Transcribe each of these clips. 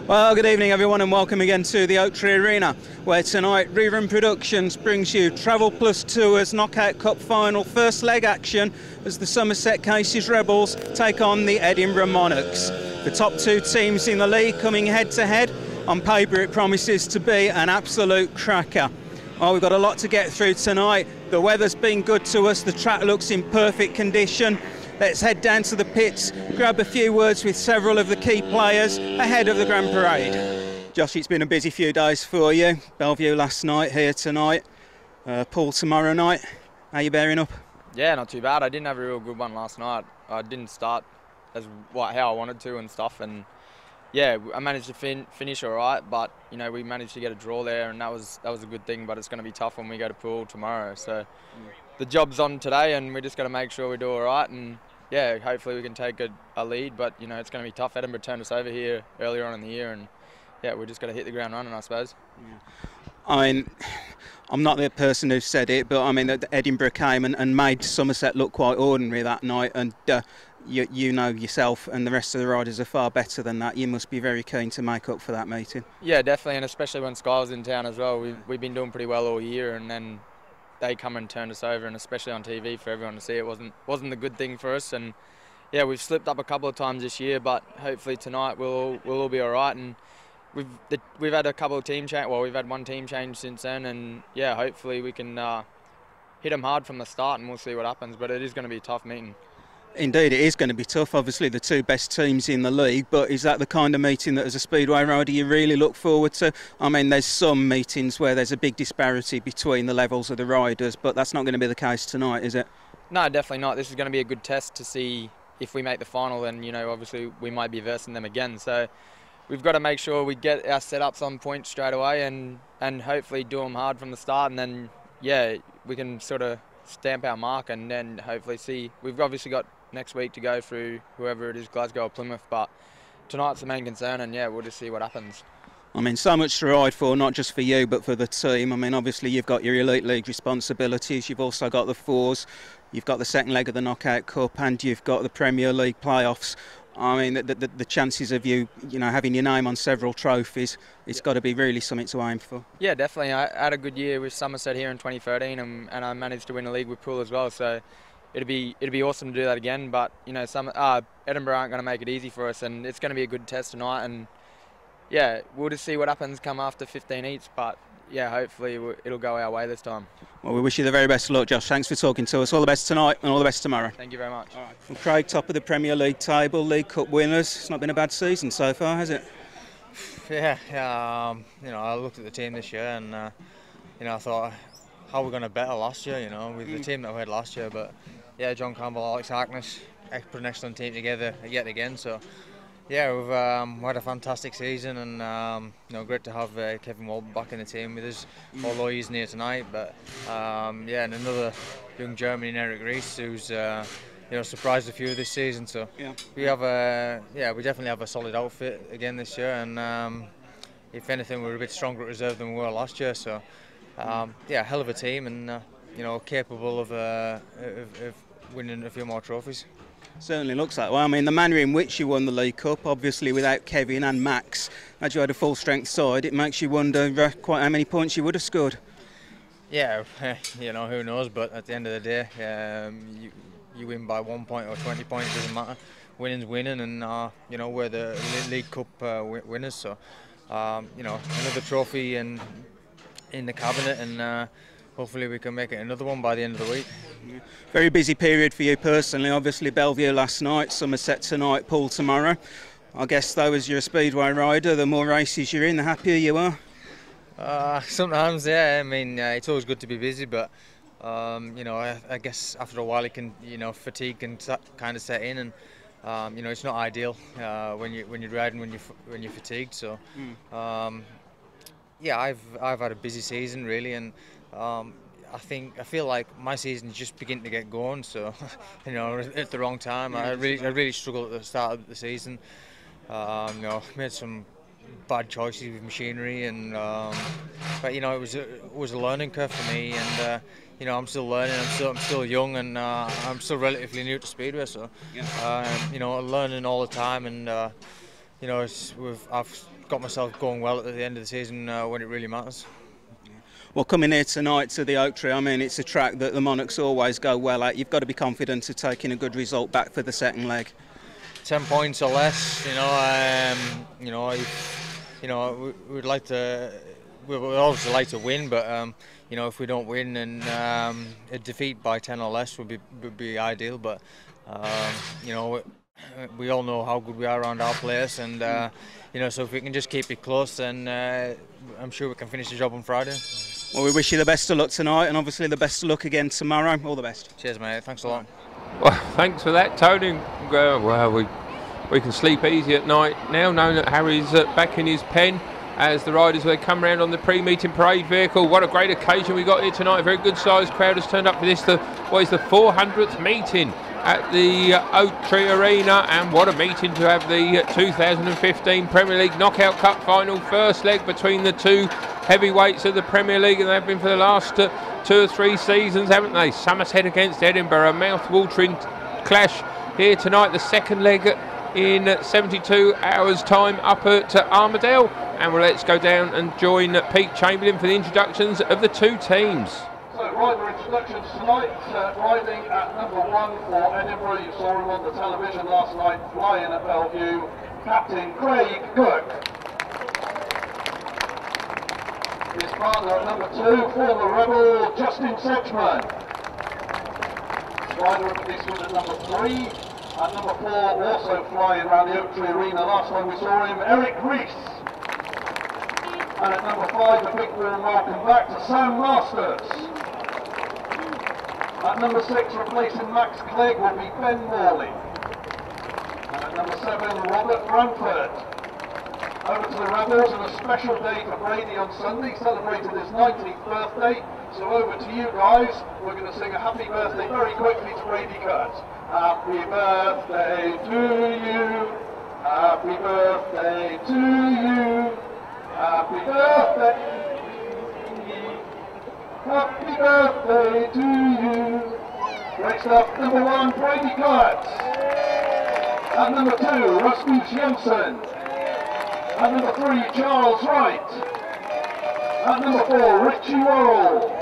Well, good evening everyone and welcome again to the Oaktree Arena, where tonight ReRun Productions brings you Travel Plus Tours Knockout Cup Final first leg action as the Somerset Rebels take on the Edinburgh Monarchs. The top two teams in the league coming head to head. On paper it promises to be an absolute cracker. Well, we've got a lot to get through tonight. The weather's been good to us, the track looks in perfect condition. Let's head down to the pits, grab a few words with several of the key players ahead of the Grand Parade. Josh, it's been a busy few days for you. Bellevue last night, here tonight. Poole tomorrow night. How are you bearing up? Yeah, not too bad. I didn't have a real good one last night. I didn't start how I wanted to and stuff, and yeah, I managed to finish all right, but you know, we managed to get a draw there, and that was a good thing. But it's going to be tough when we go to Poole tomorrow. So the job's on today, and we just got to make sure we do all right, and yeah, hopefully we can take a lead. But you know, it's going to be tough. Edinburgh turned us over here earlier on in the year, and yeah, we just got to hit the ground running, I suppose. Yeah. I mean, I'm not the person who said it, but I mean, Edinburgh came and made Somerset look quite ordinary that night, and you know yourself and the rest of the riders are far better than that. You must be very keen to make up for that meeting. Yeah, definitely, and especially when Sky was in town as well. We've been doing pretty well all year, and then they come and turned us over, and especially on TV for everyone to see, it wasn't a good thing for us. And yeah, we've slipped up a couple of times this year, but hopefully tonight we'll all be all right. And we've had a couple of team change. Well, we've had one team change since then, and yeah, hopefully we can hit them hard from the start, and we'll see what happens. But it is going to be a tough meeting. Indeed, it is going to be tough. Obviously, the two best teams in the league, but is that the kind of meeting that, as a speedway rider, you really look forward to? I mean, there's some meetings where there's a big disparity between the levels of the riders, but that's not going to be the case tonight, is it? No, definitely not. This is going to be a good test to see if we make the final. Then you know, obviously, we might be versing them again. So we've got to make sure we get our setups on point straight away, and hopefully do them hard from the start, and then yeah, we can sort of stamp our mark, and then hopefully see. We've obviously got next week to go through whoever it is, Glasgow or Plymouth, but tonight's the main concern, and yeah, we'll just see what happens. I mean, so much to ride for, not just for you but for the team. I mean, obviously you've got your Elite League responsibilities, you've also got the fours, you've got the second leg of the Knockout Cup, and you've got the Premier League playoffs. I mean, the chances of you know, having your name on several trophies, it's got to be really something to aim for. Yeah, definitely. I had a good year with Somerset here in 2013, and I managed to win a league with Poole as well. So it'd be awesome to do that again. But you know, Edinburgh aren't going to make it easy for us, and it's going to be a good test tonight. And yeah, we'll just see what happens come after 15 heats. But yeah, hopefully it'll go our way this time. Well, we wish you the very best of luck, Josh. Thanks for talking to us. All the best tonight and all the best tomorrow. Thank you very much. All right. Well, Craig, top of the Premier League table, League Cup winners. It's not been a bad season so far, has it? Yeah. You know, I looked at the team this year, and you know, I thought, how are we going to better last year? You know, with the team that we had last year. But yeah, John Campbell, Alex Harkness, put an excellent team together yet again. So yeah, we've had a fantastic season, and you know, great to have Kevin Walbert back in the team with us, although he's near tonight. But yeah, and another young German in Erik Riss, who's you know, surprised a few this season. So yeah, we definitely have a solid outfit again this year, and if anything, we're a bit stronger at reserve than we were last year. So yeah, hell of a team, and you know, capable of winning a few more trophies. Certainly looks like. Well, I mean, the manner in which you won the League Cup, obviously without Kevin and Max, had you had a full-strength side, it makes you wonder quite how many points you would have scored. Yeah, you know, who knows? But at the end of the day, you win by 1 point or 20 points, doesn't matter. Winning's winning, and you know, we're the League Cup winners. So you know, another trophy in the cabinet, and hopefully we can make it another one by the end of the week. Yeah. Very busy period for you personally. Obviously Bellevue last night, Somerset tonight, Poole tomorrow. I guess though, as you're a speedway rider, the more races you're in, the happier you are. Sometimes, yeah. I mean, it's always good to be busy, but you know, I guess after a while it can, you know, fatigue can kind of set in, and you know, it's not ideal when you're riding when you're fatigued. So yeah, I've had a busy season really, and I feel like my season is just beginning to get going. So you know, at the wrong time. I really struggled at the start of the season. You know, made some bad choices with machinery, and but you know, it was a learning curve for me, and you know, I'm still learning. I'm still young, and I'm still relatively new to speedway. So you know, learning all the time, and you know, I've got myself going well at the end of the season when it really matters. Well, coming here tonight to the Oaktree, I mean, it's a track that the Monarchs always go well at. You've got to be confident of taking a good result back for the second leg. 10 points or less, we'd like to. We'd obviously like to win, but if we don't win, then a defeat by 10 or less would be ideal. But we all know how good we are around our place, and so if we can just keep it close, then I'm sure we can finish the job on Friday. Well, we wish you the best of luck tonight, and obviously the best of luck again tomorrow. All the best. Cheers, mate. Thanks a lot. Well, thanks for that, Tony. Well, we can sleep easy at night now, knowing that Harry's back in his pen as the riders come round on the pre-meeting parade vehicle. What a great occasion we got here tonight. A very good sized crowd has turned up for this. What is the 400th meeting at the Oaktree Arena, and what a meeting to have the 2015 Premier League Knockout Cup final first leg between the two heavyweights of the Premier League, and they've been for the last 2 or 3 seasons, haven't they? Somerset against Edinburgh, a mouth-watering clash here tonight. The second leg in 72 hours time up at Armadale, and let's go down and join Pete Chamberlain for the introductions of the two teams. So rider introductions tonight, riding at number 1 for Edinburgh, you saw him on the television last night, flying at Bellevue, Captain Grajczonek. His partner at number 2, former Rebel, Sedgmen. Rider of this one at number 3, at number 4, also flying around the Oaktree Arena, last time we saw him, Erik Riss. And at number 5, a big warm welcome back to Sam Masters. At number 6, replacing Max Clegg will be Ben Morley. And at number 7, Robert Branford. Over to the Rebels, and a special day for Brady on Sunday, celebrated his 19th birthday. So over to you guys, we're going to sing a happy birthday very quickly to Brady Kurtz. Happy birthday to you, happy birthday to you, happy birthday. Happy birthday to you. Great stuff. Number 1, Brady Kurtz. At number 2, Ramus Jensen. At number 3, Charles Wright. At number 4, Richie Worrall.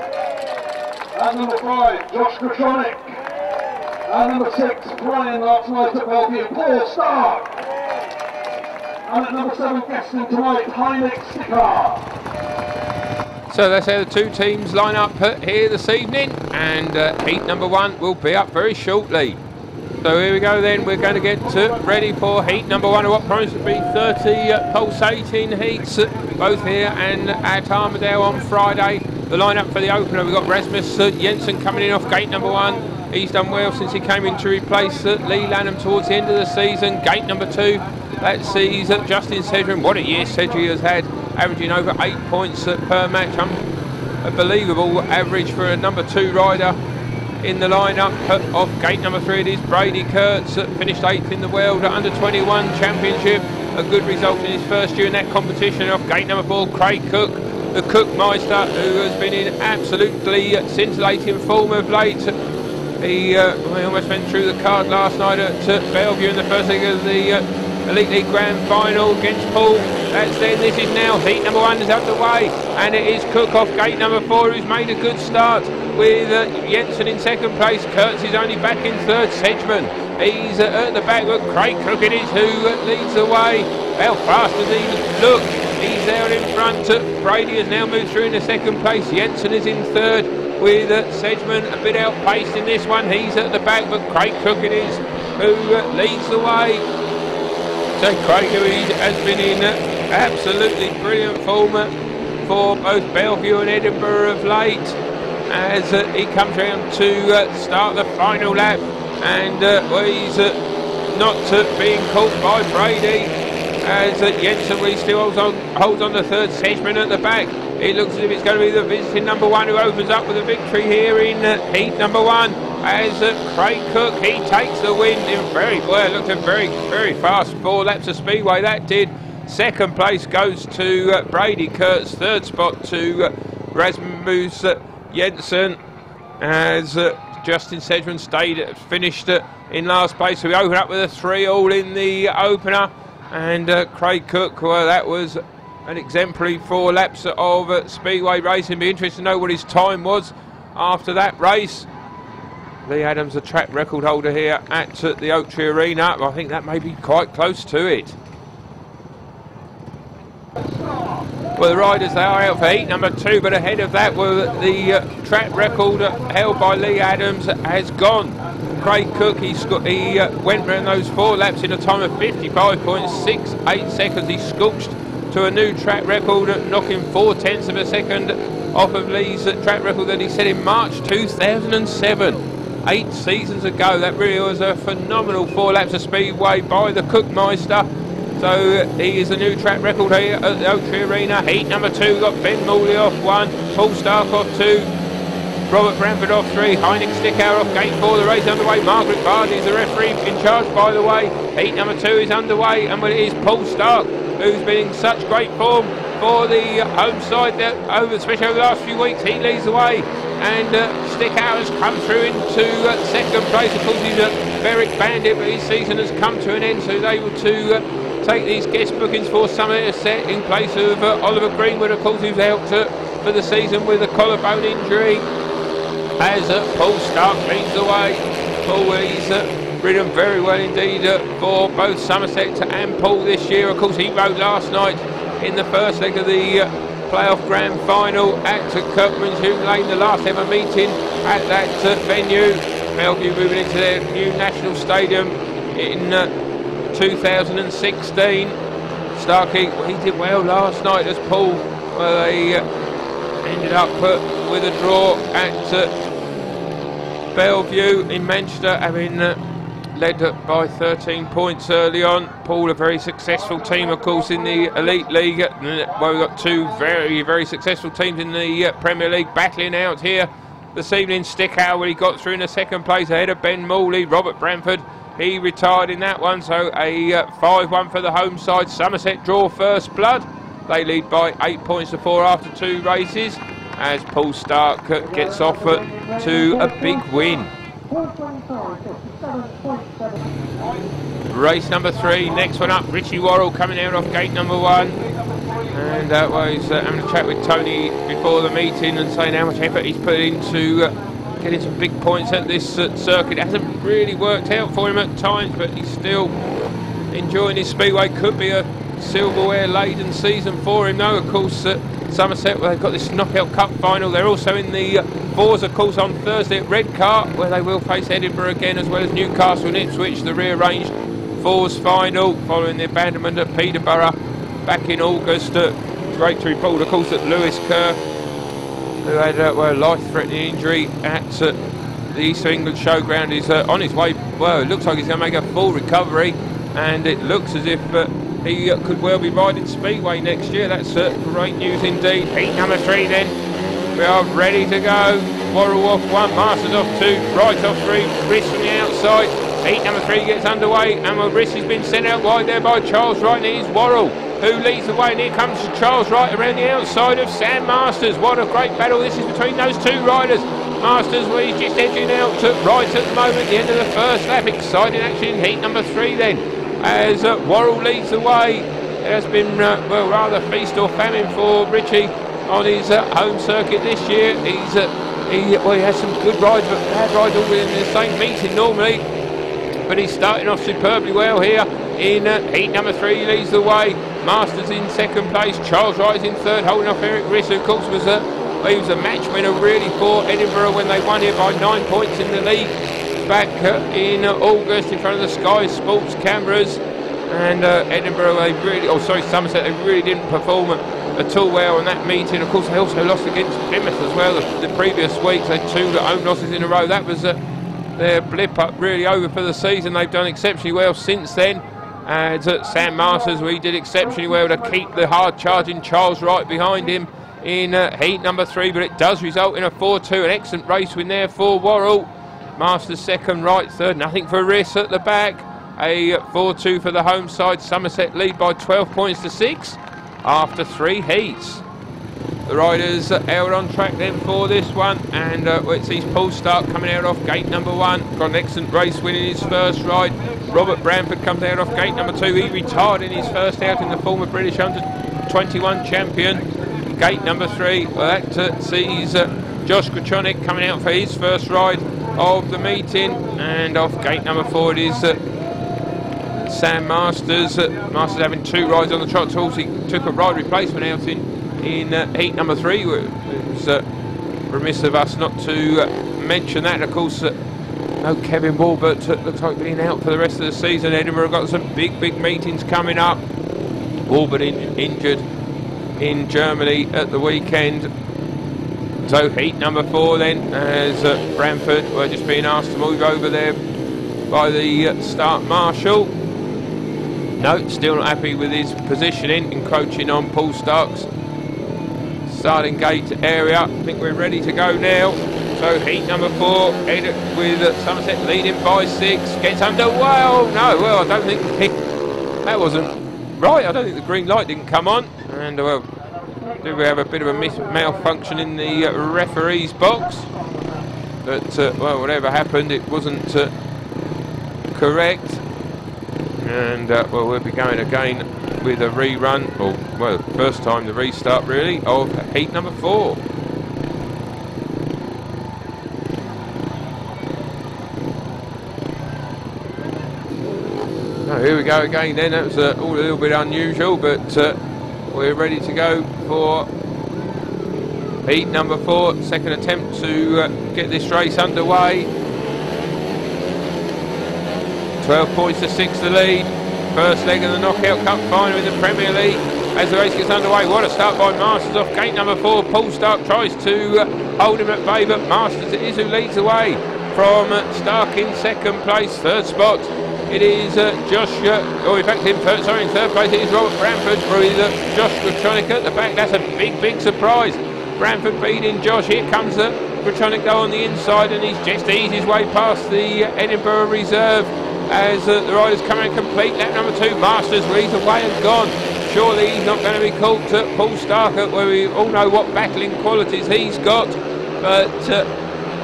At number 5, Grajczonek. At number 6, flying last night at Bellevue, Paul Starke. And at number 7, guesting tonight, Hynek Stichauer. So that's how the two teams line up here this evening, and heat number 1 will be up very shortly. So here we go then, we're going to get ready for heat number 1 of what promises to be 30 pulsating heats, both here and at Armadale on Friday. The lineup for the opener, we've got Ramus Jensen coming in off gate number 1. He's done well since he came in to replace Lee Lanham towards the end of the season. Gate number 2, that sees Justin Sedgmen. What a year Sedgmen has had, averaging over 8 points per match. Unbelievable average for a number 2 rider. In the lineup of gate number 3, it is Brady Kurtz, finished 8th in the World Under-21 Championship. A good result in his first year in that competition. Off gate number 4, Craig Cook, the Cookmeister, who has been in absolutely scintillating form of late. He almost went through the card last night at Bellevue in the first leg of the Elite League Grand Final against Paul. That's then, this is now heat number 1 is underway, and it is Cook off gate number 4 who's made a good start with Jensen in second place. Kurtz is only back in third. Sedgmen, he's at the back, but Craig Cook it is who leads the way. How fast does he look? He's there in front. Brady has now moved through in the second place. Jensen is in third with Sedgmen a bit outpaced in this one. He's at the back, but Craig Cook it is who leads the way. So Craig, who has been in absolutely brilliant form for both Bellevue and Edinburgh of late, as he comes round to start the final lap, and he's not being caught by Brady, as Jensen still holds on the third. Sedgmen at the back. It looks as if it's going to be the visiting number 1 who opens up with a victory here in heat number 1. As Craig Cook, he takes the win in it looked a very fast 4 laps of speedway that did. Second place goes to Brady Kurtz, third spot to Ramus Jensen, as Justin Sedgmen finished in last place. So we open up with a 3-all in the opener, And Craig Cook, well, that was an exemplary 4 laps of speedway racing. Be interested to know what his time was after that race. Lee Adams, the track record holder here at the Oaktree Arena. I think that may be quite close to it. Well, the riders, they are out for heat number 2, but ahead of that, well, the track record held by Lee Adams has gone. Craig Cook, he went around those 4 laps in a time of 55.68 seconds. He scorched to a new track record, knocking 0.4 of a second off of Lee's track record that he set in March 2007. 8 seasons ago. That really was a phenomenal 4 laps of speedway by the Cookmeister. So he is a new track record here at the Oaktree Arena. Heat number 2 got Ben Morley off 1, Paul Starke off 2, Robert Branford off 3, Hynek Stichauer off gate 4. The race underway. Margaret Vardy is the referee in charge, by the way. Heat number 2 is underway, and well, it is Paul Starke, who's been in such great form for the home side, especially over the last few weeks. He leads the way, and Stichauer has come through into second place. Of course, he's a Berwick bandit, but his season has come to an end, so he's able to take these guest bookings for Somerset in place of Oliver Greenwood, of course, who's out for the season with a collarbone injury. As Paul Starke leads the way. Paul, he's ridden very well indeed for both Somerset and Paul this year. Of course, he rode last night in the first leg of the playoff grand final at Kirkman's Hume Lane, the last ever meeting at that venue. Bellevue moving into their new national stadium in 2016. Starke, he did well last night as Paul, well, they ended up with a draw at Bellevue in Manchester, having led by 13 points early on. Paul, a very successful team, of course, in the Elite League. Well, we've got 2 very, very successful teams in the Premier League battling out here this evening. Stichauer, he got through in the second place ahead of Ben Morley. Robert Branford, he retired in that one, so a 5-1 for the home side. Somerset draw first blood. They lead by 8 points to 4 after 2 races, as Paul Starke gets off to a big win. Race number 3, next one up, Richie Worrall coming out off gate number 1. And that was having a chat with Tony before the meeting and saying how much effort he's put into getting some big points at this circuit. It hasn't really worked out for him at times, but he's still enjoying his speedway. Could be a silverware laden season for him though. Of course, Somerset, well, they've got this knockout cup final. They're also in the fours, of course, on Thursday at Redcar, where they will face Edinburgh again, as well as Newcastle and Ipswich, the rearranged fours final, following the abandonment at Peterborough back in August. Great to report, of course, that Lewis Kerr, who had a life-threatening injury at the East England Showground, is on his way. Well, it looks like he's going to make a full recovery, and it looks as if he could well be riding Speedway next year. That's great news indeed. Heat number 3 then. We are ready to go. Worrall off 1, Masters off 2, Wright off 3, Riss from the outside. Heat number 3 gets underway, and Riss has been sent out wide there by Charles Wright, and it is Worrall who leads the way, and here comes Charles Wright around the outside of Sam Masters. What a great battle this is between those 2 riders. Masters, well, he's just edging out to Wright at the moment, the end of the first lap. Exciting action in heat number 3 then, as Worrall leads the way. It has been well, rather feast or famine for Richie on his home circuit this year. He has some good rides, but bad rides all in the same meeting normally. But he's starting off superbly well here in heat number 3. He leads the way. Masters in second place. Charles Wright is in third, holding off Erik Riss, who of course was a match winner really for Edinburgh when they won here by 9 points in the league back in August in front of the Sky Sports cameras. And Edinburgh, Somerset, they really didn't perform at all well in that meeting. Of course, they also lost against Plymouth as well the previous weeks. They had 2 home losses in a row. That was their blip up really over for the season. They've done exceptionally well since then. And Sam Masters, he did exceptionally well to keep the hard charging Charles Wright behind him in heat number 3, but it does result in a 4-2, an excellent race win there for Worrall. Masters second, Wright third, nothing for Riss at the back. A 4-2 for the home side. Somerset lead by 12 points to 6 after 3 heats. The riders out on track then for this one, and it sees Paul Starke coming out off gate number 1. Got an excellent race win in his first ride. Robert Branford comes out off gate number 2. He retired in his first out in the former British under-21 champion. Gate number 3, well, that sees Josh Grajczonek coming out for his first ride of the meeting. And off gate number 4 it is Sam Masters. Masters having 2 rides on the trot horse. He took a ride replacement out in heat number 3. It was remiss of us not to mention that. Of course, no Kevin Walbert looks like being out for the rest of the season. Edinburgh got some big meetings coming up. Walbert injured in Germany at the weekend. So heat number 4 then, as Branford were just being asked to move over there by the start marshal. No, still not happy with his positioning, encroaching on Paul Starke's starting gate area. I think we're ready to go now. So heat number 4, with Somerset leading by 6, gets underway. Oh no, well, I don't think that wasn't right. I don't think the green light didn't come on. And well, do we have a bit of a malfunction in the referee's box? But well, whatever happened, it wasn't correct. And well, we'll be going again with a rerun, or well, first time the restart really, of heat number 4. Oh, here we go again then. That was all a little bit unusual, but we're ready to go for heat number 4, second attempt to get this race underway. 12 points to 6 the lead. First leg of the Knockout Cup final in the Premier League. As the race gets underway, what a start by Masters off gate number 4. Paul Starke tries to hold him at bay, but Masters it is who leads away from Starke in second place. Third spot, it is Josh, or in fact in third place it is Robert Branford with Josh Grajczonek at the back. That's a big surprise. Branford beating Josh. Here comes Grajczonek though on the inside, and he's just eased his way past the Edinburgh Reserve as the riders come in complete. Lap number 2, Masters leads away and gone. Surely he's not going to be caught. Paul Starke, where we all know what battling qualities he's got, but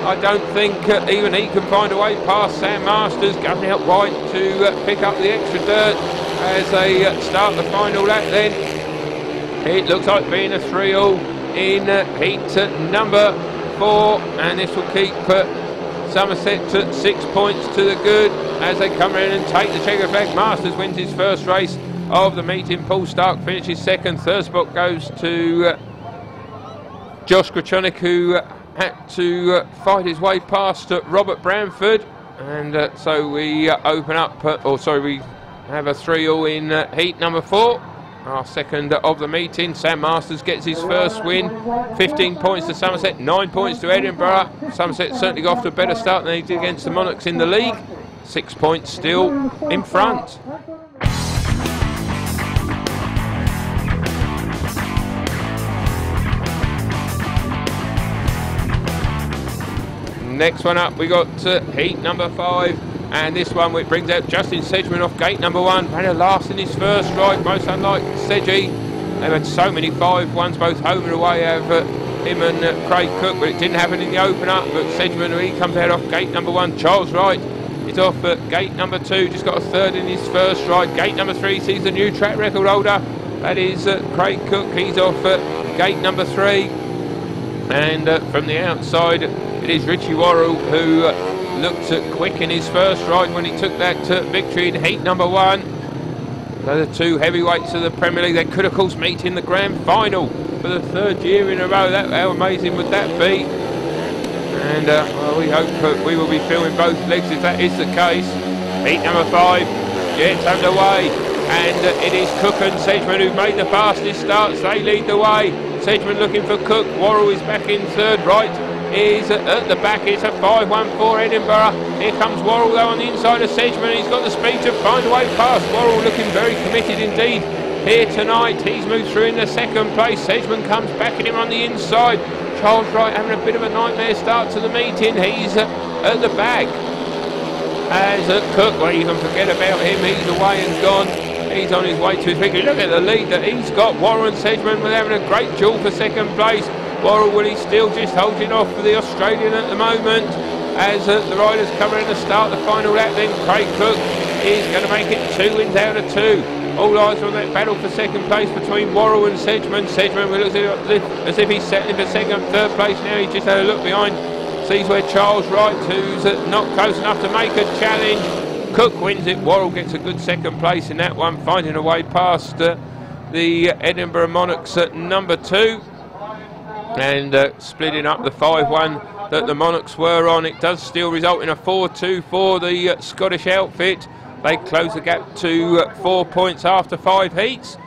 I don't think even he can find a way past Sam Masters, going out wide to pick up the extra dirt as they start the final lap then. It looks like being a 3-all in heat number 4, and this will keep Somerset to 6 points to the good as they come in and take the checker flag. Masters wins his first race of the meeting. Paul Starke finishes second. Third spot goes to Josh Grajczonek, who had to fight his way past Robert Branford, and so we open up, we have a 3-all in heat number 4. Our second of the meeting. Sam Masters gets his first win. 15 points to Somerset, 9 points to Edinburgh. Somerset certainly got off to a better start than they did against the Monarchs in the league. 6 points still in front. Next one up, we got heat number 5. And this one, which brings out Justin Sedgmen off gate number 1. Ran a last in his first ride, most unlike Sedgy. They've had so many 5-1s, both home and away, have him and Craig Cook, but it didn't happen in the open-up. But Sedgmen, he comes out off gate number 1. Charles Wright is off at gate number 2, just got a third in his first ride. Gate number 3 sees the new track record holder. That is Craig Cook. He's off at gate number 3. And from the outside, it is Richie Worrall, who looked quick in his first ride when he took that victory in heat number 1. Those are 2 heavyweights of the Premier League. They could of course meet in the grand final for the 3rd year in a row. How amazing would that be? And well, we hope we will be filming both legs if that is the case. Heat number 5 gets underway, and it is Cook and Sedgmen who've made the fastest starts. They lead the way. Sedgmen looking for Cook. Worrall is back in third. Wright is at the back. It's a 5-1 for Edinburgh. Here comes Worrall though on the inside of Sedgmen. He's got the speed to find a way past. Worrall looking very committed indeed here tonight. He's moved through in the second place. Sedgmen comes back at him on the inside. Charles Wright having a bit of a nightmare start to the meeting. He's at the back. As Cook, well, you can forget about him. He's away and gone. He's on his way to his victory. Look at the lead that he's got. Worrall and Sedgmen were having a great duel for second place. Worrall, will he still just holding off for the Australian at the moment as the riders come in to start the final lap. Then Craig Cook is going to make it 2 wins out of 2. All eyes on that battle for second place between Worrall and Sedgmen. Sedgmen looks as if he's settling for second, third place now. He's just had a look behind, sees where Charles Wright, who's not close enough to make a challenge. Cook wins it. Worrall gets a good second place in that one, finding a way past the Edinburgh Monarchs at number 2, and splitting up the 5-1 that the Monarchs were on. It does still result in a 4-2 for the Scottish outfit. They close the gap to 4 points after 5 heats.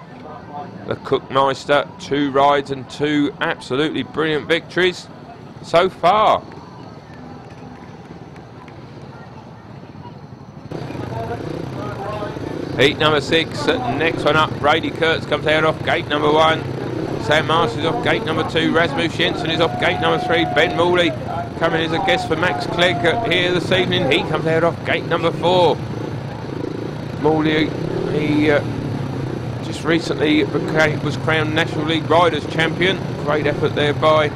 The Cookmeister, 2 rides and 2 absolutely brilliant victories so far. Heat number 6, next one up, Brady Kurtz comes out off gate number 1. Sam Masters is off gate number 2. Ramus Jensen is off gate number 3. Ben Morley coming as a guest for Max Clegg here this evening. He comes out off gate number 4. Morley, he just recently was crowned National League Riders Champion. Great effort there by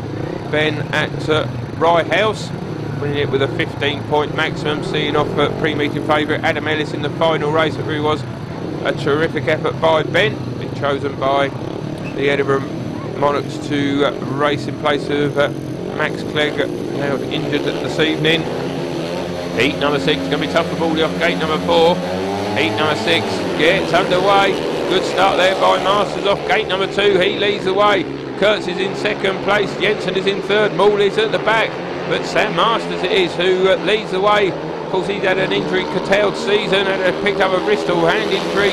Ben at Rye House, winning it with a 15-point maximum, seeing off pre-meeting favourite Adam Ellis in the final race. It really was a terrific effort by Ben, been chosen by the Edinburgh Monarchs to race in place of Max Clegg, now injured this evening. Heat number 6 going to be tough for Morley off gate number 4. Heat number 6 gets underway. Good start there by Masters off gate number 2. He leads the way. Kurtz is in second place. Jensen is in third. Morley's at the back. But Sam Masters it is who leads the way. Of course, he's had an injury-curtailed season and picked up a wrist or hand injury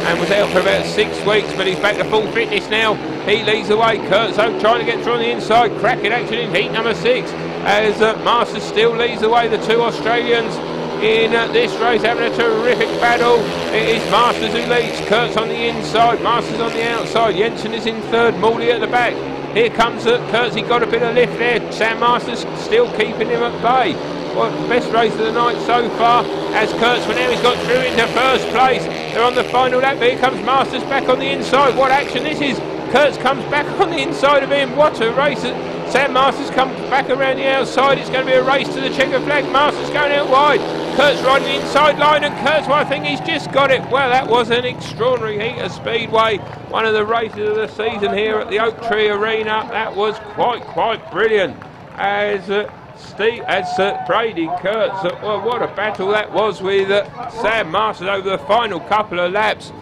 and was out for about 6 weeks, but he's back to full fitness now. He leads the way. Kurtz though trying to get through on the inside. Cracking action in heat number 6 as Masters still leads the way. The 2 Australians in this race having a terrific battle. It is Masters who leads. Kurtz on the inside, Masters on the outside. Jensen is in third, Morley at the back. Here comes Kurtz, he got a bit of lift there. Sam Masters still keeping him at bay. Well, best race of the night so far as Kurtz for now he's got through into first place. They're on the final lap. Here comes Masters back on the inside. What action this is. Kurtz comes back on the inside of him. What a race. Sam Masters comes back around the outside. It's going to be a race to the checker flag. Masters going out wide. Kurtz riding the inside line, and Kurtz, well, I think he's just got it. Well, that was an extraordinary heat of Speedway. One of the races of the season here at the Oaktree Arena. That was quite brilliant. As Brady Kurtz, well, what a battle that was with Sam Masters over the final couple of laps.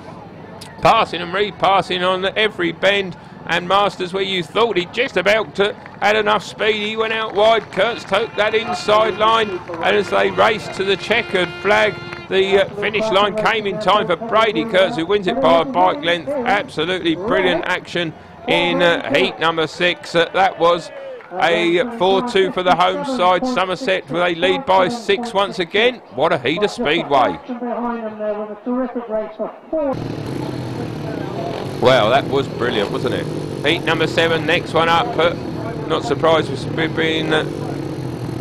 Passing and repassing on every bend, and Masters, where you thought he just about had enough speed, he went out wide. Kurtz took that inside line, and as they raced to the checkered flag, the finish line came in time for Brady Kurtz, who wins it by a bike length. Absolutely brilliant action in heat number 6. That was a 4-2 for the home side. Somerset with a lead by 6 once again. What a heat of Speedway. Well, that was brilliant, wasn't it? Heat number 7, next one up. Not surprised, we've been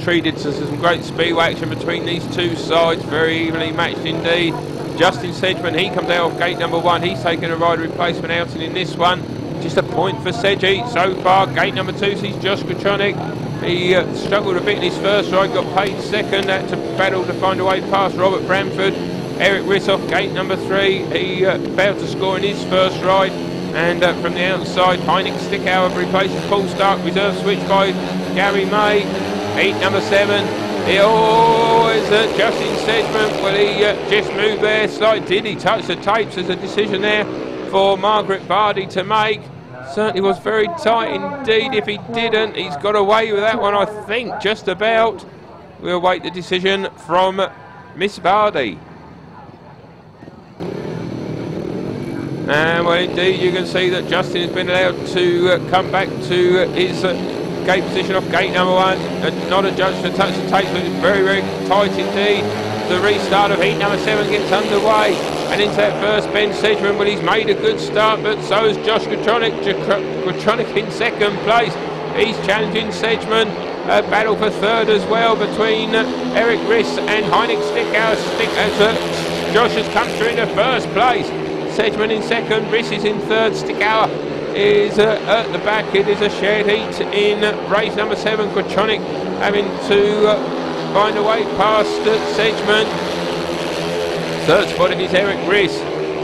treated to some great Speedway action between these two sides. Very evenly matched indeed. Justin Sedgmen, he comes out of gate number 1. He's taken a rider replacement outing in this one. Just a point for Sedgy so far. Gate number 2 sees Josh Grajczonek. He struggled a bit in his first ride, got paid second, had to battle to find a way past Robert Branford. Erik Riss off gate number 3. He failed to score in his first ride. And from the outside, Hynek Stichauer replaces Paul Starke. Reserve switch by Gary May. Heat number 7. Is Justin Sedgmen. Well, he just moved there slightly. Did he touch the tapes? There's a decision there for Margaret Bardi to make. Certainly was very tight indeed. If he didn't, he's got away with that one, I think, just about. We'll wait the decision from Miss Bardi. And well, indeed, you can see that Justin has been allowed to come back to his gate position off gate number 1. Not a judge to touch the tapes, but it's very tight indeed. The restart of heat number 7 gets underway, and into that first bend, Sedgmen, well, he's made a good start, but so has Josh Grajczonek. Grajczonek in second place. He's challenging Sedgmen. A battle for third as well between Erik Riss and Hynek Stichauer. Josh has come through into first place. Sedgmen in second, Riss is in third, Stichauer is at the back. It is a shared heat in race number 7. Grajczonek having to find a way past Sedgmen. Third spot is Erik Riss.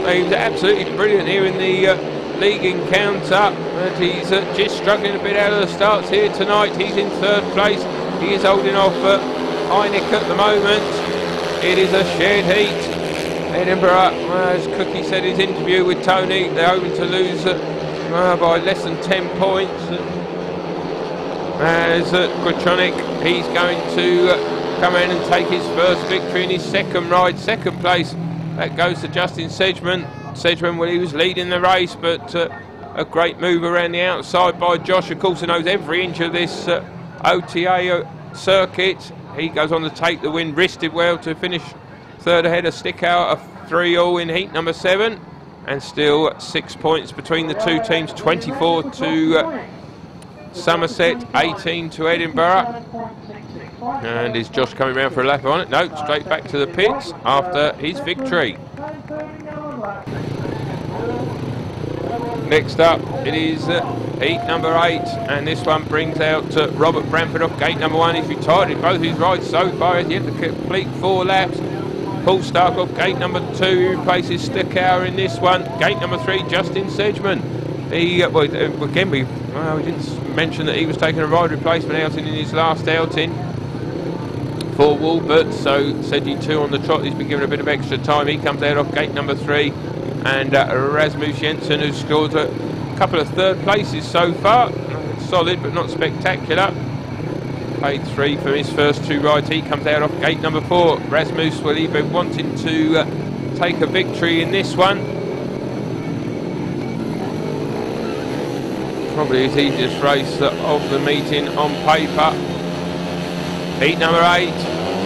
He was absolutely brilliant here in the league encounter, but he's just struggling a bit out of the starts here tonight. He's in third place. He is holding off Hynek at the moment. It is a shared heat. Edinburgh, as Cookie said in his interview with Tony, they're hoping to lose by less than 10 points. As Grajczonek, he's going to come in and take his first victory in his second ride. Second place, that goes to Justin Sedgmen. Sedgmen, well, he was leading the race, but a great move around the outside by Josh. Of course, he knows every inch of this OTA circuit. He goes on to take the win. Riss did well to finish third ahead of Stichauer, a 3-all in heat number 7, and still 6 points between the two teams. 24 to Somerset, 18 to Edinburgh. And is Josh coming round for a lap on it? No, straight back to the pits after his victory. Next up, it is heat number 8, and this one brings out Robert Branford off gate number 1. He's retired in both his rides so far. He's yet to complete 4 laps. Paul Starke off gate number 2. He replaces Stichauer in this one. Gate number 3, Justin Sedgmen. He, we didn't mention that he was taking a ride replacement outing in his last outing for Walbert, so Sedgy 2 on the trot. He's been given a bit of extra time. He comes out off gate number 3, and Ramus Jensen, who's scored a couple of third places so far. Solid but not spectacular. Paid 3 for his first 2 rides. He comes out off gate number 4. Rasmus, will he be wanting to take a victory in this one? Probably his easiest race of the meeting on paper. Heat number 8,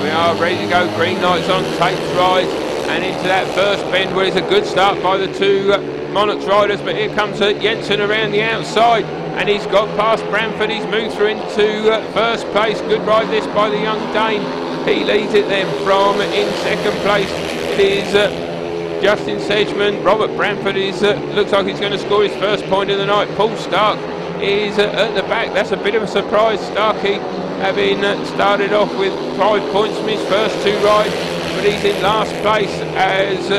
we are ready to go. Green lights on, takes rise and into that first bend. Well, it's a good start by the 2 Monarchs riders, but here comes Jensen around the outside, and he's got past Branford. He's moved through into first place. Good ride this by the young Dane. He leads it then from in second place. It is Justin Sedgmen. Robert Branford is looks like he's going to score his first point of the night. Paul Starke is at the back. That's a bit of a surprise. Starke having started off with 5 points from his first 2 rides, but he's in last place as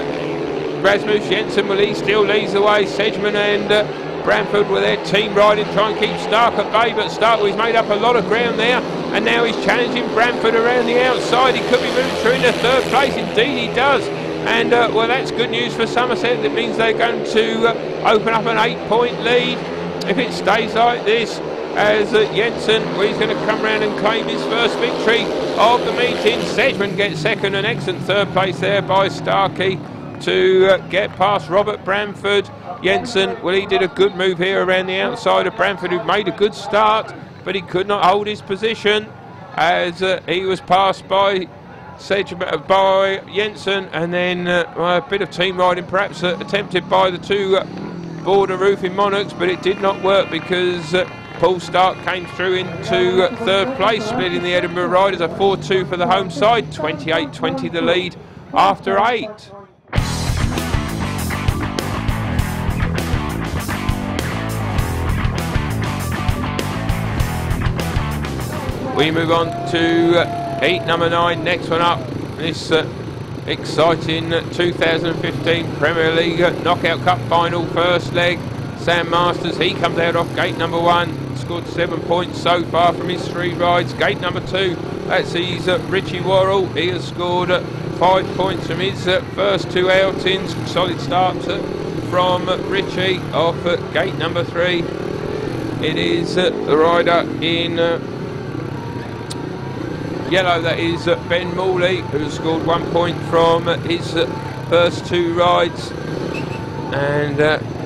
Ramus Jensen, well, he still leads the way. Sedgmen and Branford with their team riding, trying to keep Starke at bay, but Starke, he's made up a lot of ground there, and now he's challenging Branford around the outside. He could be moving through into third place. Indeed he does. And well, that's good news for Somerset. That means they're going to open up an 8-point lead if it stays like this, as Jensen, well, he's going to come round and claim his first victory of the meeting. Sedgmen gets second, an excellent third place there by Starke to get past Robert Branford. Jensen, well, he did a good move here around the outside of Branford, who made a good start, but he could not hold his position as he was passed by by Jensen, and then a bit of team riding perhaps attempted by the 2 border roofing Monarchs, but it did not work because Paul Starke came through into third place, splitting the Edinburgh riders. A 4-2 for the home side, 28-20 the lead after 8. We move on to heat number 9, next one up. This exciting 2015 Premier League Knockout Cup final, first leg. Sam Masters, he comes out off gate number 1, scored 7 points so far from his 3 rides. Gate number 2, that sees Richie Worrall. He has scored 5 points from his first 2 outings. Solid start from Richie off gate number 3. It is the rider in yellow, that is Ben Morley, who has scored 1 point from his first 2 rides. And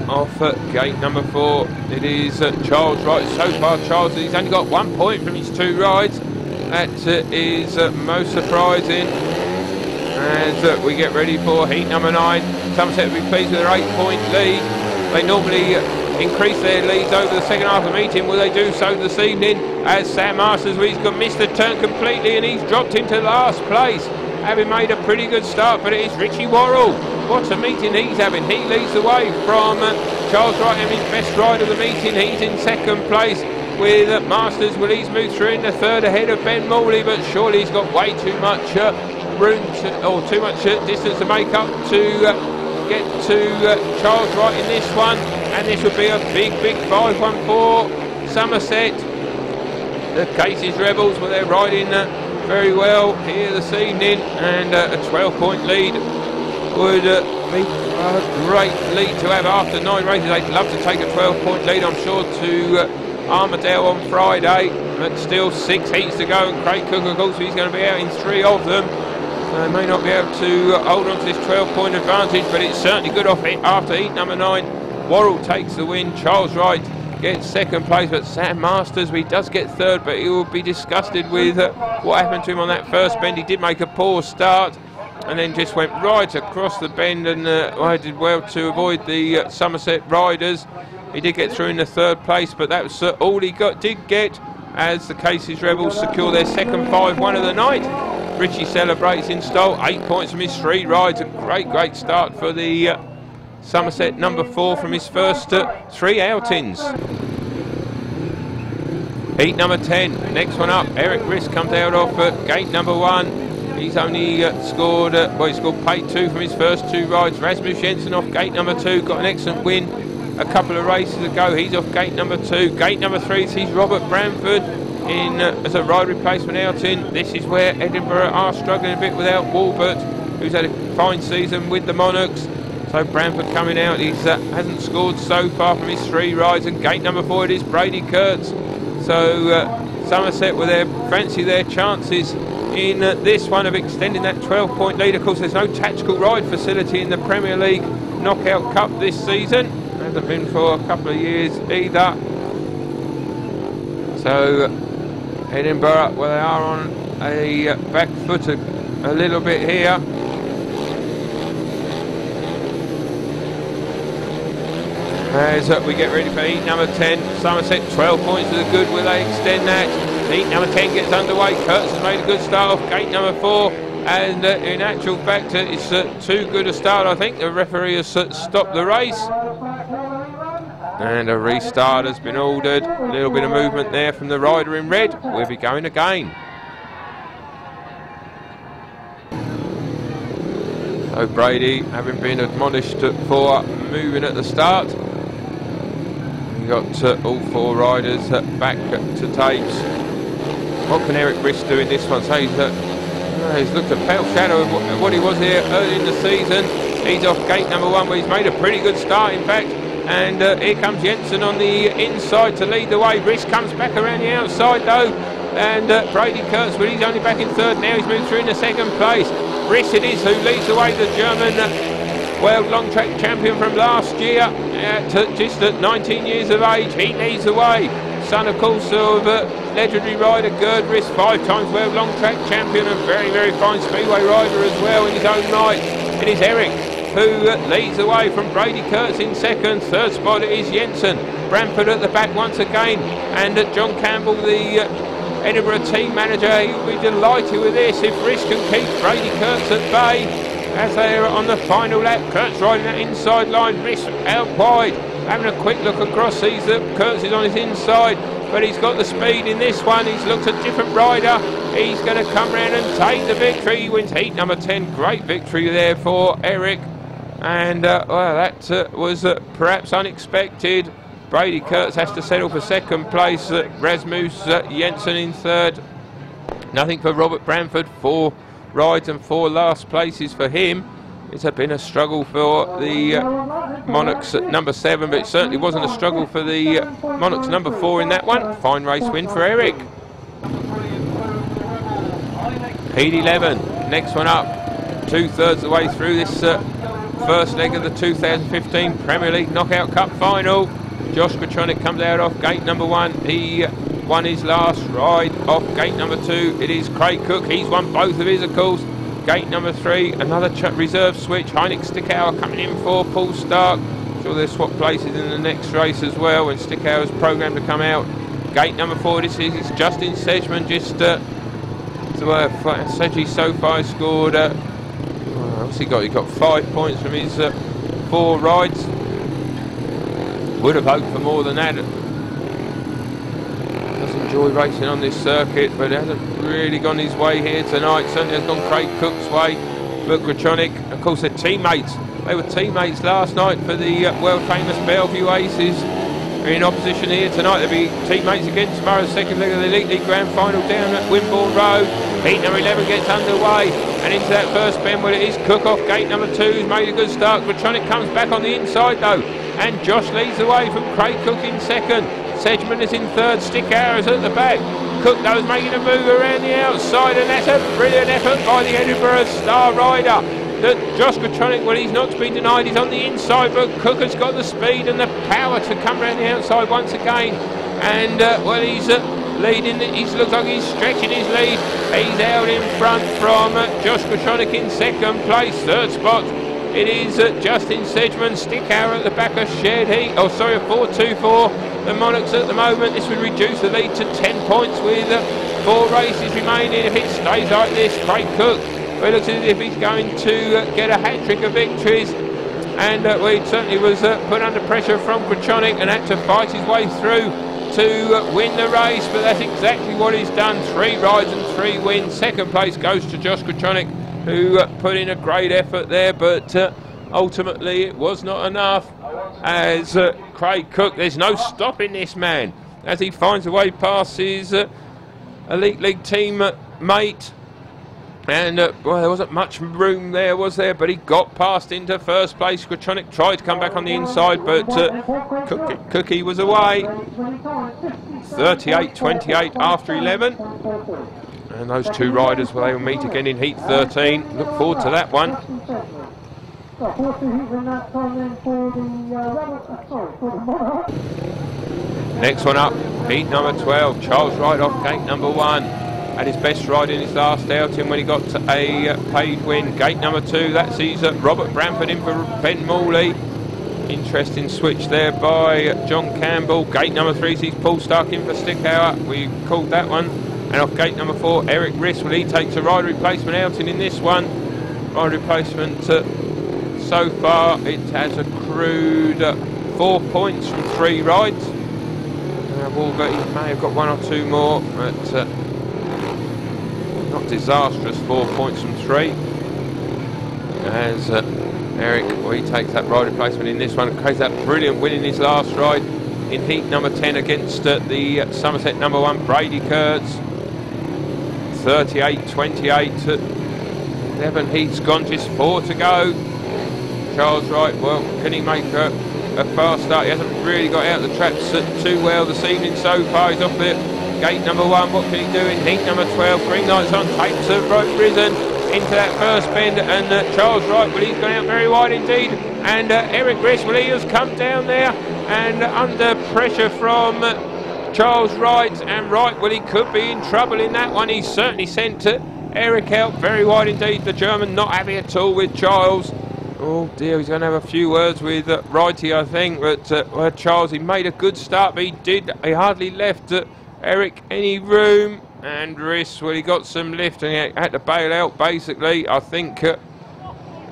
off gate number 4, it is Charles Wright. So far, Charles, he's only got 1 point from his 2 rides. That is most surprising. As we get ready for heat number 9, Somerset will be pleased with their 8-point lead. They normally increase their leads over the second half of the meeting. Will they do so this evening? As Sam Masters, he's got missed the turn completely and he's dropped into last place, having made a pretty good start. But it is Richie Worrall. What a meeting he's having. He leads the way from Charles Wright, having his best ride of the meeting. He's in second place with Masters. Well, he's moved through in the third ahead of Ben Morley, but surely he's got way too much room or too much distance to make up to get to Charles Wright in this one, and this would be a big 5-1 for Somerset. The Casey's Rebels, well, they're riding very well here this evening, and a 12-point lead would be a great lead to have after 9 races. They'd love to take a 12-point lead, I'm sure, to Armadale on Friday, but still 6 heats to go, and Craig Cook, of course, he's going to be out in 3 of them. So they may not be able to hold on to this 12-point advantage, but it's certainly good off it after heat number 9. Worrall takes the win. Charles Wright gets 2nd place, but Sam Masters, he does get 3rd, but he will be disgusted with what happened to him on that first bend. He did make a poor start and then just went right across the bend, and did well to avoid the Somerset riders. He did get through in the 3rd place, but that was all he did get as the Casey's Rebels secure their 2nd 5-1 of the night. Richie celebrates in style, 8 points from his 3 rides. A great start for the Somerset number 4 from his first 3 outings. Heat number 10, next one up, Erik Riss comes out off gate number 1. He's only scored, he scored paid 2 from his first 2 rides. Ramus Jensen off gate number 2, got an excellent win a couple of races ago. He's off gate number 2. Gate number 3 sees Robert Branford in as a ride replacement outing. This is where Edinburgh are struggling a bit without Walbert, who's had a fine season with the Monarchs. So Branford coming out, he hasn't scored so far from his 3 rides, and gate number 4 it is Brady Kurtz. So Somerset will fancy their chances in this one of extending that 12-point lead. Of course, there's no tactical ride facility in the Premier League Knockout Cup this season. Hasn't been for a couple of years either. So Edinburgh, well, they are on a back foot a little bit here. As we get ready for heat number 10, Somerset 12 points to the good. Will they extend that? Heat number 10 gets underway. Kurtz has made a good start off gate number 4, and in actual fact it's too good a start. I think the referee has stopped the race, and a restart has been ordered. A little bit of movement there from the rider in red. We'll be going again. So Brady, having been admonished for moving at the start, we got all 4 riders back to tapes. What can Erik Riss do in this one? So he's looked a pale shadow of what he was here early in the season. He's off gate number 1, where he's made a pretty good start, in fact. And here comes Jensen on the inside to lead the way. Riss comes back around the outside though, and Brady Kurtz, well, he's only back in 3rd now. He's moved through in the 2nd place. Riss it is who leads away, the German world long track champion from last year, just at 19 years of age. He leads the way. Son, of course, of legendary rider Girdwood, 5 times world long track champion, and very fine speedway rider as well in his own right. It is Erik who leads away from Brady Kurtz in 2nd. 3rd spot it is Jensen. Branford at the back once again, and John Campbell, the Edinburgh team manager, he'll be delighted with this if Riss can keep Brady Kurtz at bay as they are on the final lap. Kurtz riding that inside line, Riss out wide, having a quick look across, sees that Kurtz is on his inside, but he's got the speed in this one. He's looked at a different rider. He's going to come round and take the victory. He wins heat number 10. Great victory there for Erik, and well, that was perhaps unexpected. Brady Kurtz has to settle for 2nd place. Ramus Jensen in 3rd. Nothing for Robert Branford. 4 rides and 4 last places for him. It's been a struggle for the Monarchs at number 7, but it certainly wasn't a struggle for the Monarchs number 4 in that one. Fine race win for Erik. Heat 11, next one up. 2/3 of the way through this first leg of the 2015 Premier League Knockout Cup final. Grajczonek comes out off gate number 1. He won his last ride off gate number 2. It is Craig Cook. He's won both of his, of course. Gate number 3, another reserve switch. Hynek Stichauer coming in for Paul Starke. Sure they'll swap places in the next race as well when Stichauer's programmed to come out. Gate number 4, this is Justin Sedgmen. Just Sedgy so far scored. What's he got? He got 5 points from his 4 rides. Would have hoped for more than that. Doesn't enjoy racing on this circuit, but it hasn't really gone his way here tonight. Certainly has gone Craig Cook's way. But Grajczonek, of course, they're teammates. They were teammates last night for the world famous Bellevue Aces. They're in opposition here tonight. They'll be teammates again tomorrow's second leg of the Elite League Grand Final down at Wimborne Road. Heat number 11 gets underway, and into that first bend, well, it is Cook off gate number 2, who's made a good start. Grajczonek comes back on the inside though, and Josh leads the way from Craig Cook in second. Sedgmen is in third, Stichauer is at the back. Cook though is making a move around the outside, and that's a brilliant effort by the Edinburgh star rider. That Josh Grajczonek, well, he's not to be denied, he's on the inside, but Cook has got the speed and the power to come around the outside once again. And well, he's leading, he looks like he's stretching his lead. He's out in front from Josh Grajczonek in second place. Third spot, it is Justin Sedgmen. Stichauer at the back of shared heat, oh sorry, a 4-2-4. The Monarchs at the moment. This would reduce the lead to 10 points with 4 races remaining. If it stays like this, Craig Cook, well, it looks as if he's going to get a hat-trick of victories. And well, he certainly was put under pressure from Grajczonek and had to fight his way through to win the race, but that's exactly what he's done. 3 rides and 3 wins. Second place goes to Josh Grajczonek, who put in a great effort there, but ultimately it was not enough. As Craig Cook, there's no stopping this man as he finds a way past his Elite League team mate. And well, there wasn't much room there, was there? But he got past into first place. Grajczonek tried to come back on the inside, but Cookie was away. 38-28 after 11. And those 2 riders, well, they will meet again in Heat 13. Look forward to that one. Next one up, Heat number 12. Charles Wright off gate number 1. Had his best ride in his last outing when he got a paid win. Gate number 2, that sees Robert Branford in for Ben Morley. Interesting switch there by John Campbell. Gate number 3 sees Paul Starke in for Stichauer. We called that one. And off gate number 4, Erik Riss. Well, he takes a rider replacement outing in this one. Rider replacement so far, it has accrued 4 points from 3 rides. Walgett, he may have got 1 or 2 more, but not disastrous. 4 points from 3. As Erik, well, he takes that ride replacement in this one. Creates that brilliant win in his last ride in heat number 10 against the Somerset number 1 Brady Kurtz. 38-28. 11 heats gone, just 4 to go. Charles Wright, well, can he make a fast start? He hasn't really got out the traps too well this evening so far. He's off the gate number 1. What can he do in heat number 12? Green lights on, tapes have risen into that first bend, and Charles Wright, well, he's gone out very wide indeed. And Erik Riss, well, he has come down there, and under pressure from Charles Wright, and Wright, well, he could be in trouble in that one. He certainly sent Erik out very wide indeed. The German not happy at all with Charles. Oh dear, he's going to have a few words with Wrighty, I think. But well, Charles, he made a good start, but he hardly left Erik any room. And Riss, well, he got some lift and he had to bail out, basically. I think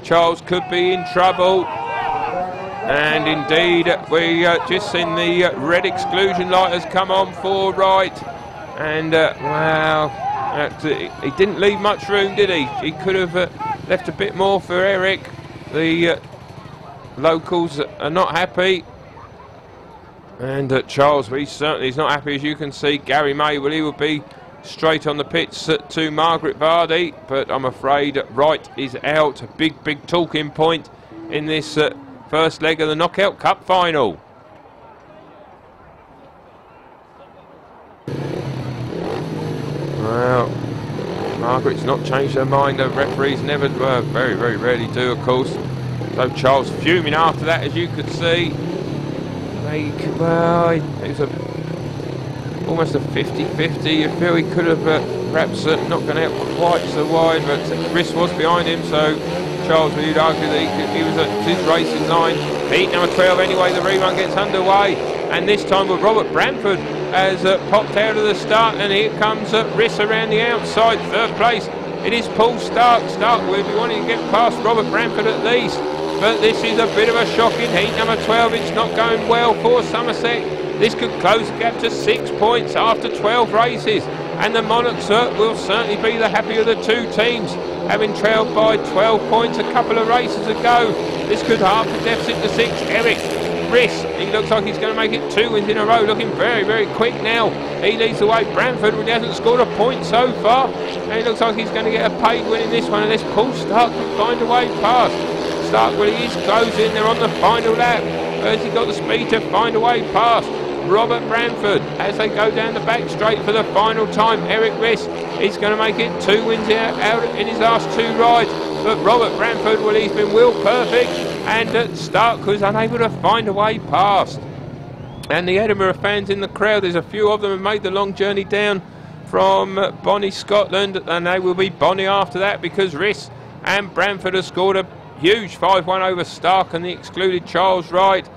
Charles could be in trouble. And indeed, we just seen the red exclusion light has come on for Wright. And, wow, he didn't leave much room, did he? He could have left a bit more for Erik. The locals are not happy. And Charles, well, he certainly is not happy, as you can see. Gary May, well, he will be straight on the pits to Margaret Vardy. But I'm afraid Wright is out. A big talking point in this first leg of the Knockout Cup final. Well, Margaret's not changed her mind. The referees never, very rarely do, of course. So Charles fuming after that, as you could see. Well, it was almost a 50-50. You feel he could have perhaps not gone out quite so wide, but Riss was behind him, so Charles, we'd argue that he was at his racing line. Heat number 12 anyway, the rerun gets underway, and this time with Robert Branford has popped out of the start, and here comes Riss around the outside. Third place, it is Paul Starke. Starke will be wanting to get past Robert Branford at least. but this is a bit of a shock in heat number 12. It's not going well for Somerset. This could close the gap to 6 points after 12 races, and the Monarchs will certainly be the happier of the two teams, having trailed by 12 points a couple of races ago. This could halve the deficit to 6. Erik Riss, he looks like he's going to make it 2 wins in a row, looking very, very quick now. He leads the way. Branford, he hasn't scored a point so far, and he looks like he's going to get a paid win in this one, unless Paul Starke can find a way past. Starke, well, he is closing. They're on the final lap. Has he got the speed to find a way past Robert Branford as they go down the back straight for the final time? Erik Riss, he's going to make it 2 wins out in his last 2 rides, but Robert Branford, well, he's been wheel perfect, and Starke was unable to find a way past. And the Edinburgh fans in the crowd, there's a few of them have made the long journey down from Bonnie, Scotland, and they will be Bonnie after that, because Riss and Branford have scored a huge 5-1 over Starke and the excluded Charles Wright.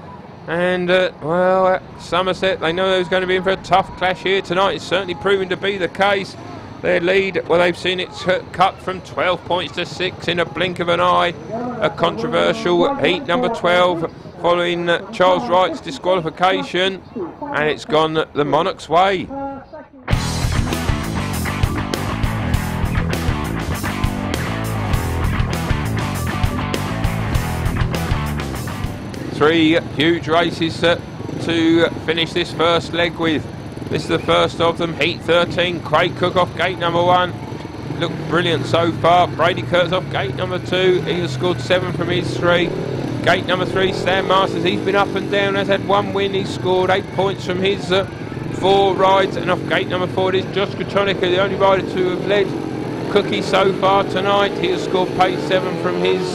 And well, Somerset, they know there's going to be in for a tough clash here tonight. It's certainly proving to be the case. Their lead, well, they've seen it cut from 12 points to 6 in a blink of an eye. A controversial heat number 12 following Charles Wright's disqualification, and it's gone the Monarchs' way. Three huge races to finish this first leg with. This is the first of them, heat 13. Grajczonek off gate number 1. Looked brilliant so far. Brady Kurtz off gate number 2. He has scored 7 from his 3. Gate number 3, Sam Masters, he's been up and down, has had 1 win. He's scored 8 points from his 4 rides. And off gate number 4 it is Grajczonek, the only rider to have led Cookie so far tonight. He has scored pace 7 from his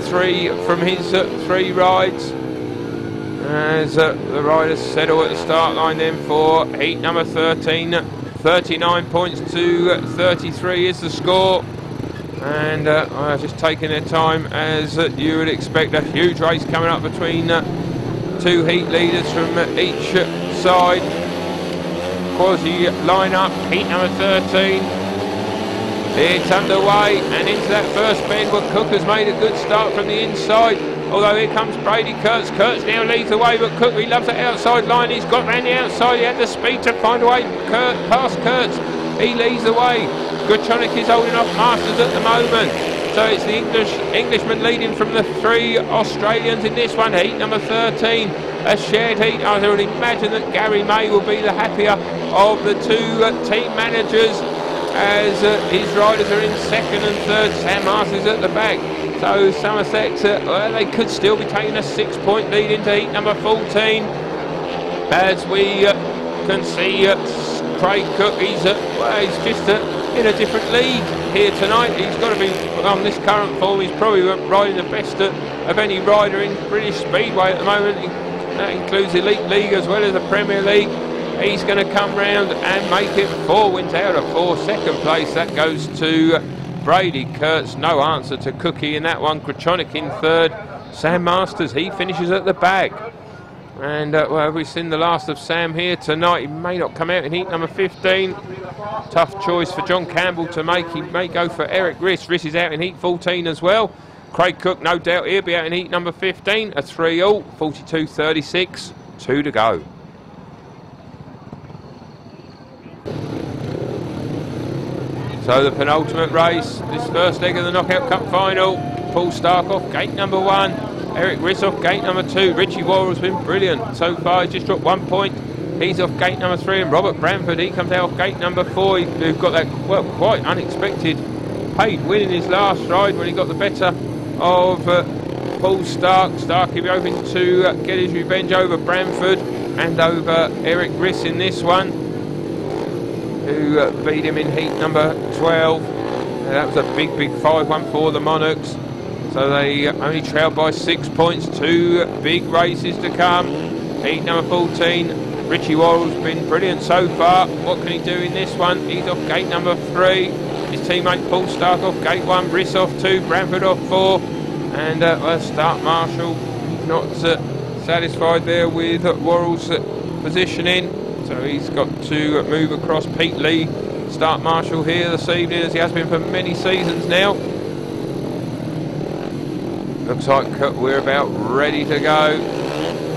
3 rides. As the riders settle at the start line then for heat number 13. 39 points to 33 is the score. And just taking their time, as you would expect. A huge race coming up between 2 heat leaders from each side. Quasi line up, heat number 13. It's underway, and into that first bend where Cook has made a good start from the inside. Although here comes Brady Kurtz. Kurtz now leads the way, but Cook, he loves the outside line. He's got round the outside. He had the speed to find a way past Kurtz. He leads the way. Grajczonek is holding off Masters at the moment. So it's the Englishman leading from the 3 Australians in this one. Heat number 13, a shared heat. I would imagine that Gary May will be the happier of the 2 team managers, as his riders are in 2nd and 3rd. Sam Masters at the back. So Somerset, well, they could still be taking a 6-point lead into heat number 14. As we can see, Grajczonek, he's just in a different league here tonight. He's got to be on this current form. He's probably riding the best of any rider in British Speedway at the moment. That includes the Elite League as well as the Premier League. He's going to come round and make it 4 wins out of 4. 2nd place, that goes to Brady Kurtz. No answer to Cookie in that one. Grajczonek in 3rd. Sam Masters, he finishes at the back. And well, we've seen the last of Sam here tonight. He may not come out in heat number 15. Tough choice for John Campbell to make. He may go for Erik Riss. Riss is out in heat 14 as well. Grajczonek, no doubt he'll be out in heat number 15. A 3-all, 42.36, 2 to go. So the penultimate race, this first leg of the Knockout Cup final. Paul Starke off gate number 1. Erik Riss off gate number 2. Richie Worrall has been brilliant so far. He's just dropped 1 point. He's off gate number 3. And Robert Branford, he comes out off gate number 4. He's got that, well, quite unexpected paid win in his last ride when he got the better of Paul Starke. Starke will be hoping to get his revenge over Branford and over Erik Riss in this one, who beat him in heat number 12. That was a big 5-1 for the Monarchs. So they only trailed by 6 points. 2 big races to come. Heat number 14. Richie Worrall's been brilliant so far. What can he do in this one? He's off gate number 3. His teammate Paul Starke off gate 1. Riss off 2. Branford off 4. And Start Marshall not satisfied there with Worrall's positioning. So he's got to move across. Pete Lee, Start Marshall here this evening, as he has been for many seasons now. looks like we're about ready to go.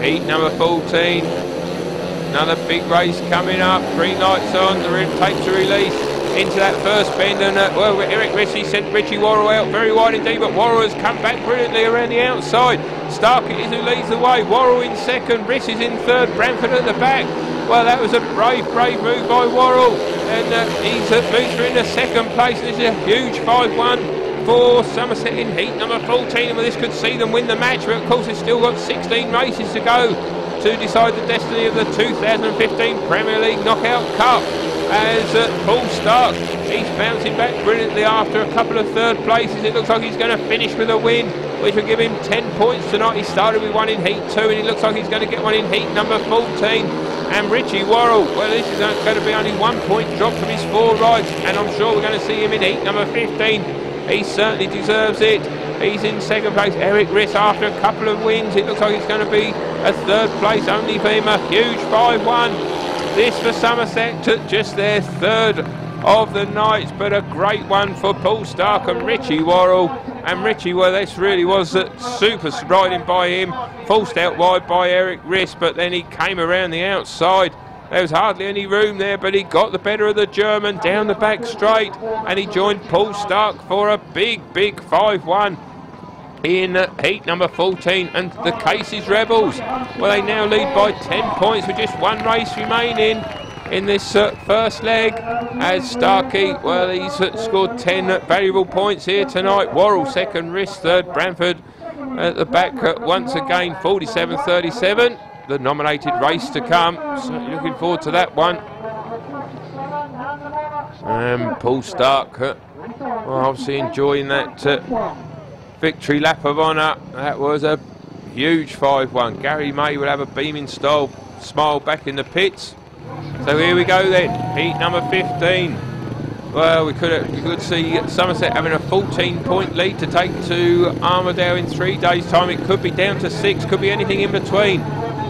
Heat number 14. Another big race coming up. Green lights on. The tapes are released into that first bend. And well, Erik Riss sent Richie Worrall out very wide indeed, but Worrall has come back brilliantly around the outside. Starke is who leads the way. Worrall in second. Riss is in third. Branford at the back. Well, that was a brave move by Worrall. And he's moved through into second place. This is a huge 5-1 for Somerset in heat number 14. And this could see them win the match, but of course they've still got 16 races to go to decide the destiny of the 2015 Premier League Knockout Cup. As Paul Starke, he's bouncing back brilliantly after a couple of third places. It looks like he's going to finish with a win, which will give him 10 points tonight. He started with one in heat 2, and he looks like he's going to get one in heat number 14. And Richie Worrall, well, this is going to be only 1 point drop from his 4 rides, and I'm sure we're going to see him in heat number 15. He certainly deserves it. He's in second place. Erik Riss, after a couple of wins, it looks like it's going to be a third place only for him. A huge 5-1. This for Somerset, just their third of the night, but a great one for Paul Starke and Richie Worrall. And Richie, well, this really was super riding by him, forced out wide by Erik Riss, but then he came around the outside. There was hardly any room there, but he got the better of the German down the back straight, and he joined Paul Starke for a big 5-1 in heat number 14. And the Casey's Rebels, well, they now lead by 10 points with just one race remaining in this first leg. As Starke, well, he's scored 10 valuable points here tonight. Worrall second, Riss third, Branford at the back once again, 47-37. The nominated race to come, so looking forward to that one. And Paul Starke, well, obviously enjoying that victory lap of honour. That was a huge 5-1. Gary May will have a beaming smile back in the pits. So here we go then, heat number 15. Well, we could see Somerset having a 14-point lead to take to Armidale in 3 days' time. It could be down to 6, could be anything in between.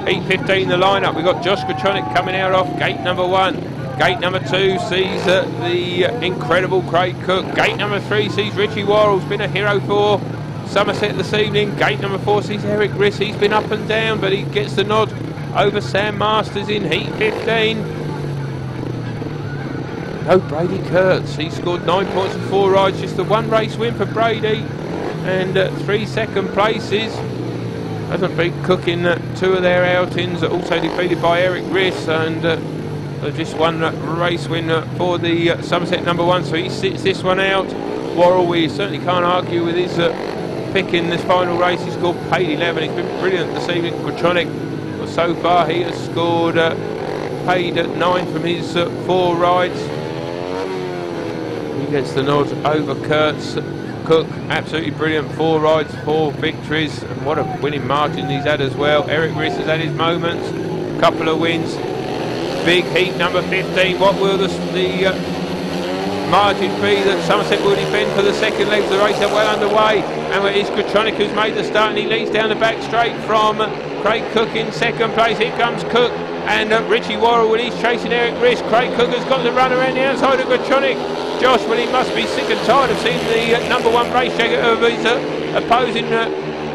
Heat 15, the lineup. We've got Grajczonek coming out off gate number 1. Gate number 2 sees the incredible Craig Cook. Gate number 3 sees Richie Worrall, who's been a hero for Somerset this evening. Gate number 4 sees Erik Riss. He's been up and down, but he gets the nod over Sam Masters in heat 15. No, Brady Kurtz. He scored 9 points and 4 rides. Just the 1 race win for Brady, and 3 second places. Hasn't been cooking 2 of their outings. Also defeated by Erik Riss, and just 1 race win for the Somerset number 1. So he sits this one out. Worrall, we certainly can't argue with his pick in this final race. He scored paid 11. He's been brilliant this evening. Grajczonek, well, so far he has scored paid 9 from his 4 rides. He gets the nod over Kurtz. Cook, absolutely brilliant, 4 rides, 4 victories, and what a winning margin he's had as well. Erik Riss has had his moments, couple of wins. Big heat number 15. What will the margin be that Somerset will defend for the second leg of the race? Are well underway, and it is Grajczonek who's made the start, and he leads down the back straight from Craig Cook in second place. Here comes Cook and Richie Worrall when he's chasing Erik Riss. Craig Cook has got the run around the outside of Grajczonek. Josh, well, he must be sick and tired of seeing the number 1 race jacket of his opposing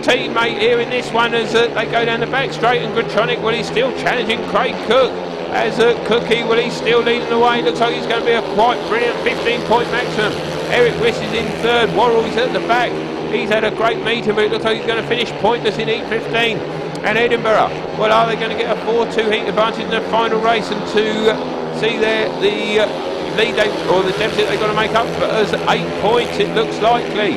teammate here in this one as they go down the back straight. And Grajczonek, well, he's still challenging Craig Cook as Cookie, well, he's still leading the way. Looks like he's going to be a quite brilliant 15-point maximum. Erik Riss is in third. Worrall is at the back. He's had a great meeting, but it looks like he's going to finish pointless in heat 15. And Edinburgh, well, are they going to get a 4-2 heat advantage in the final race, and to see the lead or the deficit they've got to make up for as 8 points, it looks likely.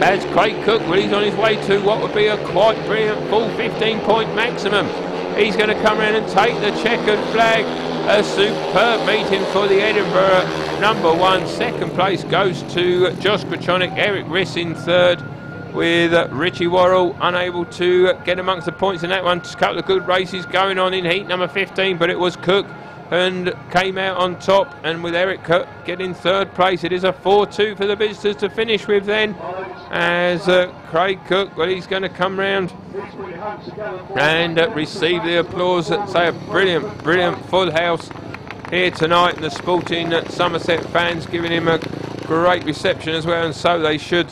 As Craig Cook, well, he's on his way to what would be a quite brilliant full 15-point maximum. He's going to come around and take the checkered flag. A superb meeting for the Edinburgh number 1. Second place goes to Josh Grajczonek. Erik Riss in third, with Richie Worrall unable to get amongst the points in that one. Just a couple of good races going on in heat number 15, but it was Cook and came out on top, and with Erik Cook getting third place, it is a 4-2 for the visitors to finish with then, as Craig Cook, well, he's going to come round and receive the applause. Say a brilliant full house here tonight, and the sporting Somerset fans giving him a great reception as well, and so they should.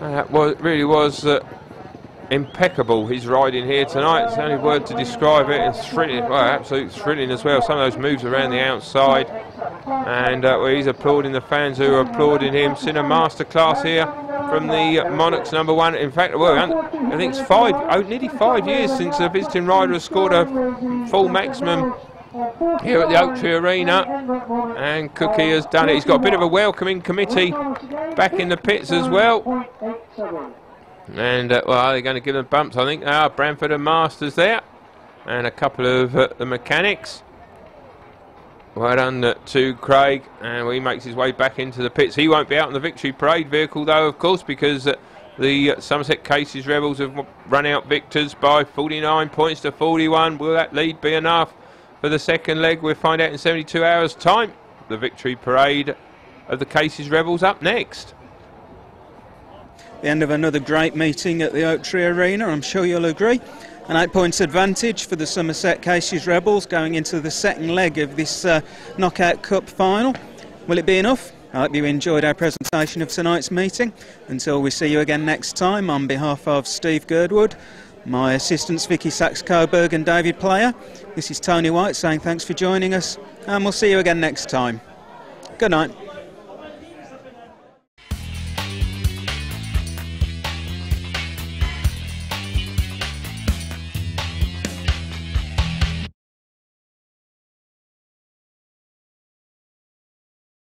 Really was impeccable, his riding here tonight. It's the only word to describe it. It's thrilling, well, absolute thrilling as well. Some of those moves around the outside, and he's applauding the fans who are applauding him. Seen a masterclass here from the Monarchs #1. In fact, well, I think it's nearly 5 years since a visiting rider has scored a full maximum here at the Oaktree Arena, and Cookie has done it. He's got a bit of a welcoming committee back in the pits as well. And well, they're going to give them bumps, I think. Branford and Masters there, and a couple of the mechanics. Well done to Craig, and he makes his way back into the pits. He won't be out in the victory parade vehicle though, of course, because the Somerset Cases Rebels have run out victors by 49 points to 41. Will that lead be enough for the second leg? We'll find out in 72 hours time. The victory parade of the Cases Rebels up next. The end of another great meeting at the Oaktree Arena, I'm sure you'll agree. An 8 points advantage for the Somerset Cases Rebels going into the second leg of this Knockout Cup final. Will it be enough? I hope you enjoyed our presentation of tonight's meeting. Until we see you again next time, on behalf of Steve Girdwood, my assistants Vicky Sachs-Coburg and David Player, this is Tony White saying thanks for joining us, and we'll see you again next time. Good night.